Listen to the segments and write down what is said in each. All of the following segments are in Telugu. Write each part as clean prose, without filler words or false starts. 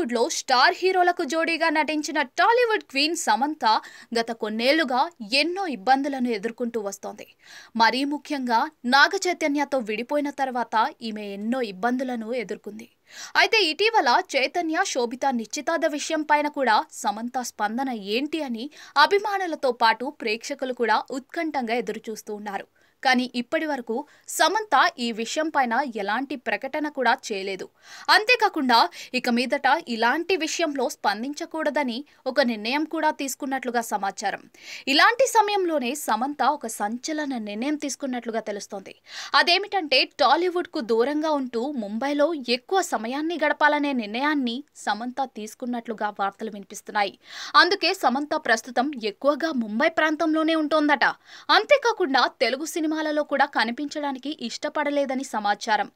టాలీవుడ్ లో స్టార్ హీరోలకు జోడీగా నటించిన టాలీవుడ్ క్వీన్ సమంత గత కొన్నేళ్లుగా ఎన్నో ఇబ్బందులను ఎదుర్కొంటూ వస్తోంది. మరీ ముఖ్యంగా నాగ చైతన్యతో విడిపోయిన తర్వాత ఈమె ఎన్నో ఇబ్బందులను ఎదుర్కొంది. అయితే ఇటీవల చైతన్య శోభిత నిశ్చితార్థ విషయం పైన కూడా సమంత స్పందన ఏంటి అని అభిమానులతో పాటు ప్రేక్షకులు కూడా ఉత్కంఠంగా ఎదురుచూస్తూ ఉన్నారు. కానీ ఇప్పటి వరకు సమంత ఈ విషయం పైన ఎలాంటి ప్రకటన కూడా చేయలేదు. అంతేకాకుండా ఇక మీదట ఇలాంటి విషయంలో స్పందించకూడదని ఒక నిర్ణయం కూడా తీసుకున్నట్లుగా సమాచారం. ఇలాంటి సమయంలోనే సమంత ఒక సంచలన నిర్ణయం తీసుకున్నట్లుగా తెలుస్తోంది. అదేమిటంటే టాలీవుడ్ కు దూరంగా ఉంటూ ముంబైలో ఎక్కువ సమయాన్ని గడపాలనే నిర్ణయాన్ని సమంత తీసుకున్నట్లుగా వార్తలు వినిపిస్తున్నాయి. అందుకే సమంత ప్రస్తుతం ఎక్కువగా ముంబై ప్రాంతంలోనే ఉంటోందట. అంతేకాకుండా తెలుగు సినిమాలలో కూడా కనిపించడానికి ఇష్టపడలేదని సమాచారం.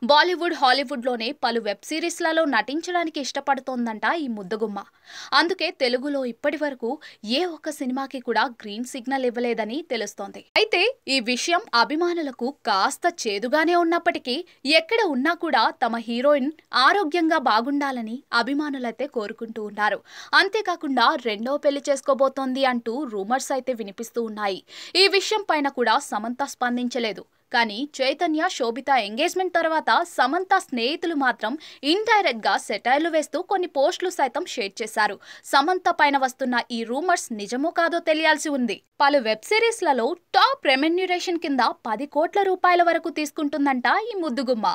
బాలీవుడ్, హాలీవుడ్ లోనే పలు వెబ్ సిరీస్లలో నటించడానికి ఇష్టపడుతోందంట ఈ ముద్దుగుమ్మ. అందుకే తెలుగులో ఇప్పటి వరకు ఏ ఒక్క సినిమాకి కూడా గ్రీన్ సిగ్నల్ ఇవ్వలేదని తెలుస్తోంది. అయితే ఈ విషయం అభిమానులకు కాస్త చేదుగానే ఉన్నప్పటికీ ఎక్కడ ఉన్నా కూడా తమ హీరోయిన్ ఆరోగ్యంగా బాగుండాలని అభిమానులైతే కోరుకుంటూ ఉన్నారు. అంతేకాకుండా రెండో పెళ్లి చేసుకోబోతోంది అంటూ రూమర్స్ అయితే వినిపిస్తూ ఉన్నాయి. ఈ విషయం పైన కూడా సమంత స్పందించలేదు. కానీ చైతన్య శోభిత ఎంగేజ్మెంట్ తర్వాత సమంత స్నేహితులు మాత్రం ఇండైరెక్ట్ గా సెటైర్లు వేస్తూ కొన్ని పోస్టులు సైతం షేర్ చేశారు. సమంత పైన వస్తున్న ఈ రూమర్స్ నిజమో కాదో తెలియాల్సి ఉంది. పలు వెబ్ సిరీస్లలో టాప్ రెమ్యునరేషన్ కింద 10 కోట్ల రూపాయల వరకు తీసుకుంటుందంట ఈ ముద్దుగుమ్మ.